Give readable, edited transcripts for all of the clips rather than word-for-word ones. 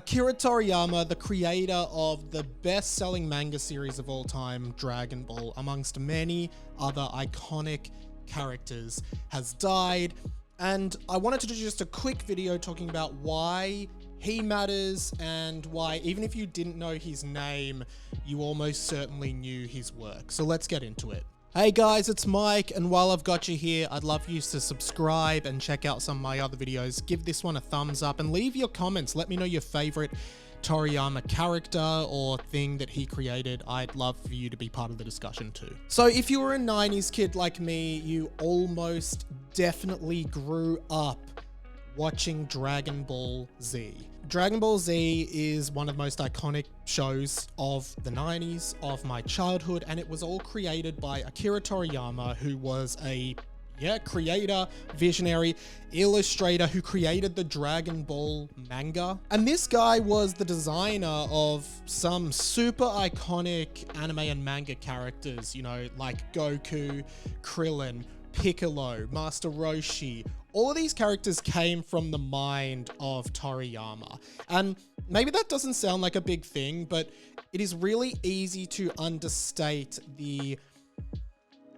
Akira Toriyama, the creator of the best-selling manga series of all time, Dragon Ball, amongst many other iconic characters, has died, and I wanted to do just a quick video talking about why he matters and why, even if you didn't know his name, you almost certainly knew his work. So let's get into it. Hey guys, it's Mike, and while I've got you here, I'd love you to subscribe and check out some of my other videos. Give this one a thumbs up and leave your comments. Let me know your favorite Toriyama character or thing that he created. I'd love for you to be part of the discussion too. So if you were a 90s kid like me, you almost definitely grew up watching Dragon Ball Z. Dragon Ball Z is one of the most iconic shows of the 90s, of my childhood, and it was all created by Akira Toriyama, who was a creator, visionary, illustrator who created the Dragon Ball manga. And this guy was the designer of some super iconic anime and manga characters, you know, like Goku, Krillin, Piccolo, Master Roshi. All of these characters came from the mind of Toriyama. And maybe that doesn't sound like a big thing, but it is really easy to understate the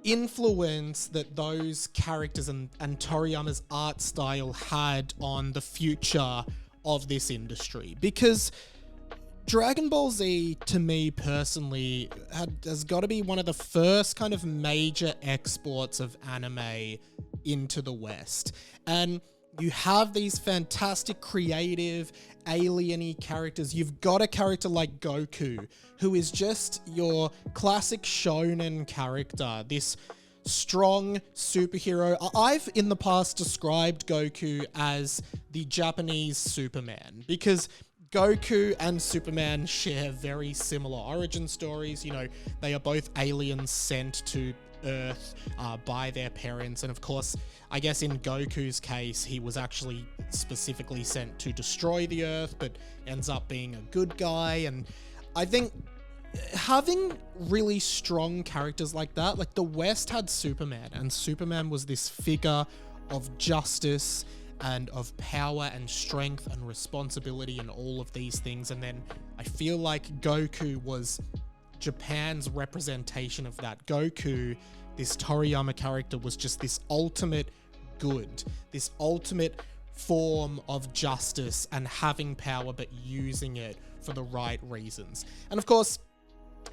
influence that those characters and Toriyama's art style had on the future of this industry. Because Dragon Ball Z, to me personally, has got to be one of the first kind of major exports of anime into the West. And you have these fantastic, creative, alien-y characters. You've got a character like Goku, who is just your classic shonen character, this strong superhero. I've in the past described Goku as the Japanese Superman, because Goku and Superman share very similar origin stories. You know, they are both aliens sent to Earth by their parents, and of course, I guess in Goku's case, he was actually specifically sent to destroy the Earth, but ends up being a good guy. And I think having really strong characters like that, like the West had Superman, and Superman was this figure of justice and of power and strength and responsibility and all of these things. And then I feel like Goku was Japan's representation of that. Goku, this Toriyama character, was just this ultimate good, this ultimate form of justice and having power, but using it for the right reasons. And of course,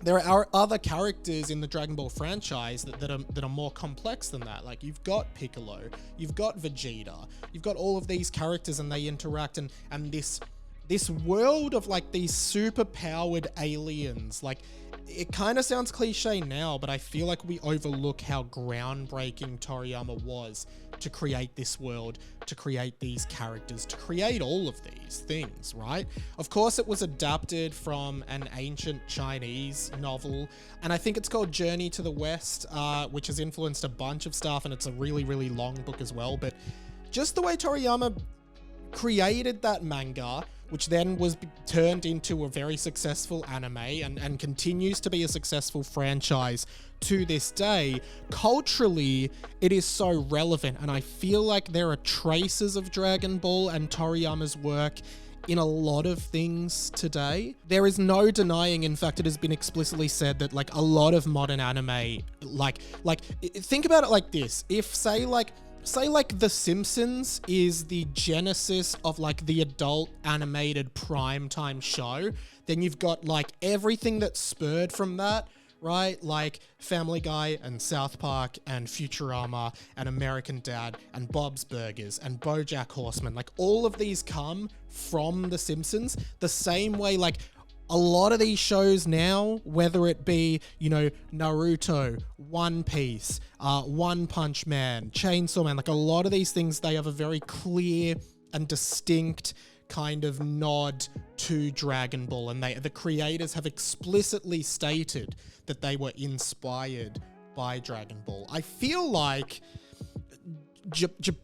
there are other characters in the Dragon Ball franchise that are more complex than that. Like, you've got Piccolo, you've got Vegeta, you've got all of these characters, and they interact, and this world of like these super powered aliens. Like, it kind of sounds cliche now, but I feel like we overlook how groundbreaking Toriyama was to create this world, to create these characters, to create all of these things, right? Of course, it was adapted from an ancient Chinese novel, and I think it's called Journey to the West, which has influenced a bunch of stuff, and it's a really, really long book as well. But just the way Toriyama created that manga, which then was turned into a very successful anime and continues to be a successful franchise to this day, culturally, it is so relevant. And I feel like there are traces of Dragon Ball and Toriyama's work in a lot of things today. There is no denying, in fact, it has been explicitly said that like a lot of modern anime, like think about it like this. If say like The Simpsons is the genesis of like the adult animated primetime show, then you've got like everything that spurred from that, right? Like Family Guy and South Park and Futurama and American Dad and Bob's Burgers and BoJack Horseman. Like, all of these come from The Simpsons, the same way like a lot of these shows now, whether it be, you know, Naruto, One Piece, One Punch Man, Chainsaw Man, like a lot of these things, they have a very clear and distinct kind of nod to Dragon Ball, and the creators have explicitly stated that they were inspired by Dragon Ball. I feel like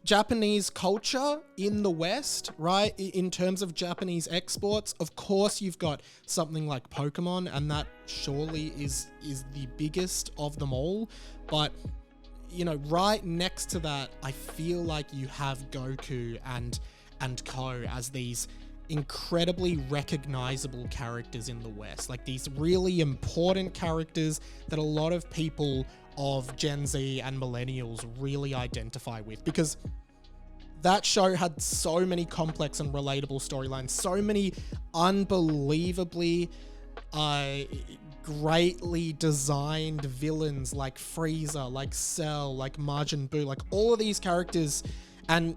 Japanese culture in the West, right? In terms of Japanese exports, of course you've got something like Pokemon, and that surely is the biggest of them all. But, you know, right next to that, I feel like you have Goku and Co as these incredibly recognizable characters in the West, like these really important characters that a lot of people of Gen Z and millennials really identify with, because that show had so many complex and relatable storylines, so many unbelievably greatly designed villains like Frieza, like Cell, like Majin Buu, like all of these characters, and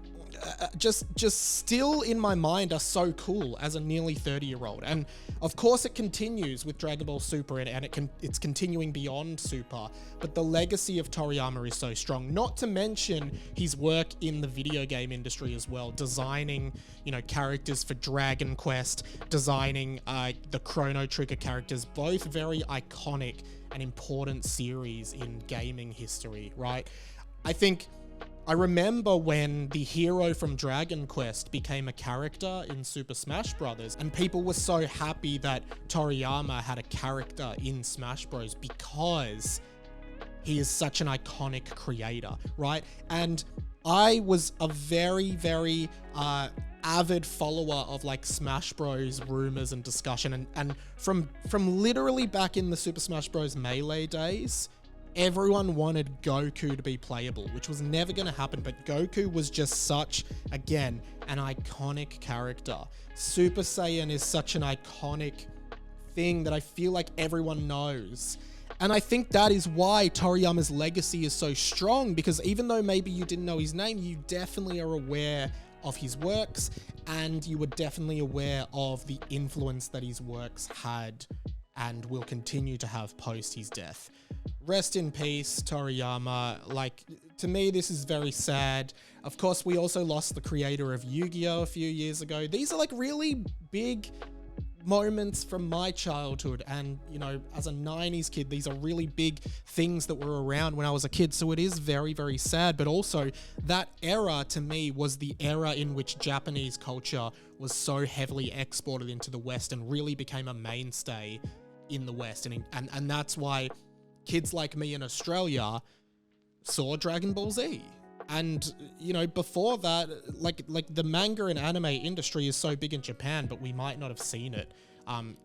just still in my mind are so cool as a nearly 30-year-old. And of course it continues with Dragon Ball Super, and it's continuing beyond Super, but the legacy of Toriyama is so strong, not to mention his work in the video game industry as well, designing, you know, characters for Dragon Quest, designing the Chrono Trigger characters, both very iconic and important series in gaming history, right? I remember when the hero from Dragon Quest became a character in Super Smash Bros. And people were so happy that Toriyama had a character in Smash Bros. Because he is such an iconic creator, right? And I was a very, very avid follower of like Smash Bros. Rumors and discussion. And from literally back in the Super Smash Bros. Melee days, everyone wanted Goku to be playable, which was never going to happen, but Goku was just such, again, an iconic character. Super Saiyan is such an iconic thing that I feel like everyone knows. And I think that is why Toriyama's legacy is so strong, because even though maybe you didn't know his name, you definitely are aware of his works, and you were definitely aware of the influence that his works had and will continue to have post his death. Rest in peace, Toriyama. Like, to me, this is very sad. Of course, we also lost the creator of Yu-Gi-Oh! A few years ago. These are like really big moments from my childhood, and you know, as a 90s kid, these are really big things that were around when I was a kid, so it is very, very sad. But also, that era to me was the era in which Japanese culture was so heavily exported into the West and really became a mainstay in the West, and that's why kids like me in Australia saw Dragon Ball Z. And, you know, before that, like the manga and anime industry is so big in Japan, but we might not have seen it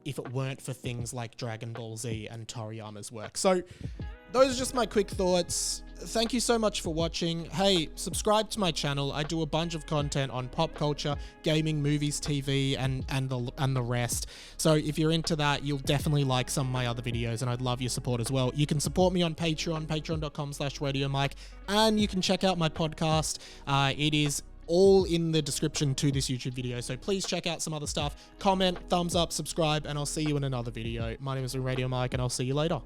if it weren't for things like Dragon Ball Z and Toriyama's work. So those are just my quick thoughts. Thank you so much for watching. Hey, subscribe to my channel. I do a bunch of content on pop culture, gaming, movies, TV, and the rest. So if you're into that, you'll definitely like some of my other videos, and I'd love your support as well. You can support me on Patreon, patreon.com/RadioMike, and you can check out my podcast. It is all in the description to this YouTube video, so please check out some other stuff. Comment, thumbs up, subscribe, and I'll see you in another video. My name is Radio Mike, and I'll see you later.